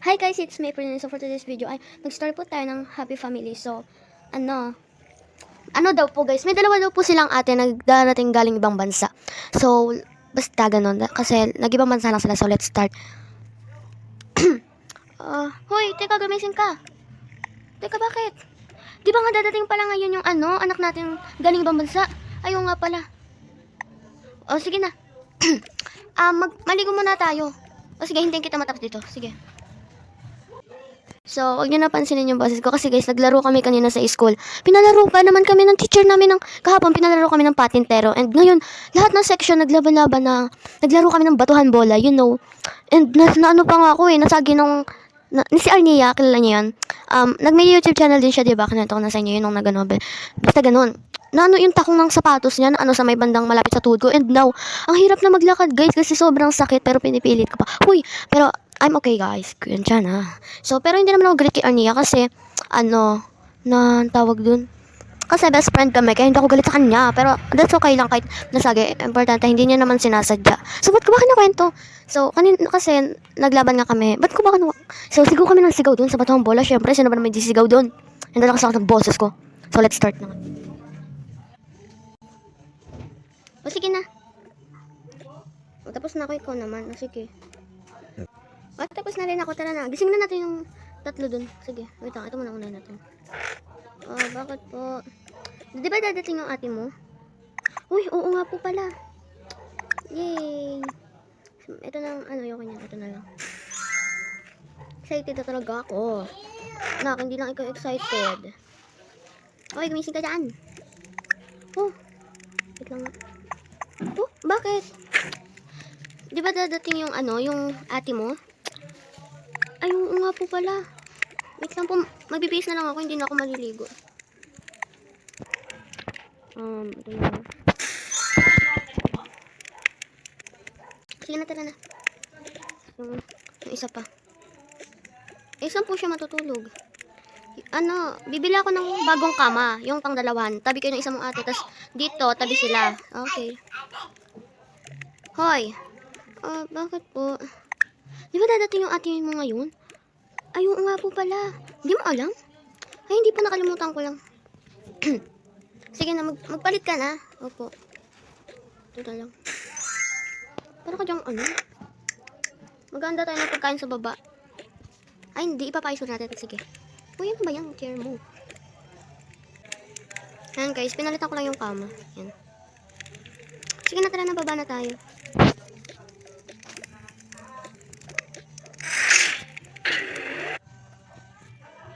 Hi guys, it's me, Prince. So for today's video ay mag-start po tayo ng Happy Family. So, ano daw po guys, may dalawa daw po silang ate nagdarating galing ibang bansa. So, basta ganun. Kasi nag-ibang bansa lang sila. So, let's start. Hoy, teka, gumising ka. Teka, bakit? Di ba nga dadating pala ngayon yung anak natin galing ibang bansa? Ayaw nga pala. O, sige na. Maligo muna tayo. O, sige, hintayin kita matapos dito. Sige. So, huwag nyo napansinin yung boses ko kasi guys, naglaro kami kanina sa school. Pinalaro pa naman kami ng teacher namin kahapon, pinalaro kami ng patintero. And ngayon, lahat ng section naglaban-laban naglaro kami ng batuhan bola, you know. And ano pa nga ako nasagi ni si Arnia, kilala niyo yun. May YouTube channel din siya, diba? Kanento ko na sa inyo yun nung nag-nobel. Basta ganun. Yung takong ng sapatos niya, sa may bandang malapit sa tuhod ko. And now, ang hirap na maglakad guys kasi sobrang sakit pero pinipilit ko pa. Huy, pero I'm okay guys. Yun dyan So, pero hindi naman ako galit kay Arnia kasi, tawag dun. Kasi best friend kami, kaya hindi ako galit sa kanya. Pero that's okay lang kahit nasagi. Importante, hindi niya naman sinasadya. So, ba't ko ba kinakwento? So, kasi naglaban nga kami. Ba't ko ba So, sigaw kami ng sigaw dun sa batong bola. Syempre, sino ba naman may sigaw dun? Hindi lang sa ng boses ko. So, let's start na. O, sige na. O, tapos na ako, ikaw naman. O, sige. O, tapos na rin ako. Tara na. Gising na natin yung tatlo dun. Sige, wait lang. Ito muna unahin natin. O, bakit po? Di ba dadating yung ate mo? Uy, oo nga po pala. Yay! Ito na ayoko niya. Ito na lang. Excited na talaga ako. Nak, hindi lang ikaw excited. Okay, gumising ka dyan. Oh, wait lang nga. Oh, bakit? Di ba dadating yung yung ate mo? Ay, oo nga po pala. Wait lang po, magbibihis na lang ako, hindi na ako maliligo. Ito na. Sige na, tara na. Yung isa pa. Saan po siya matutulog? Bibili ako ng bagong kama, yung pang dalawan. Tabi kayo ng isang mong ate, tas dito, tabi sila. Okay. Hoy. Bakit po? Di ba dadating yung ate mo ngayon? Ay, oo nga po pala. Hindi mo alam? Ay, hindi pa, nakalimutan ko lang. Sige na, magpalit ka na. Opo. Ito na lang. Para ka dyang maganda tayo ng pagkain sa baba. Ay, hindi. Ipapaiso natin. Sige. Uy, ano ba yan? Chair mo. Ayan guys, pinalitan ko lang yung kama. Yan. Sige na, tara na, baba na tayo.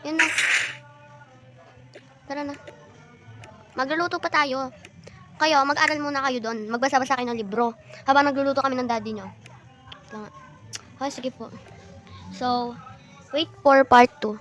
Yan na. Tara na. Magluluto pa tayo. Kayo, mag-aral muna kayo doon. Magbasa-basa kayo ng libro. Habang nagluluto kami ng daddy nyo. Okay, sige po. So, wait for part 2.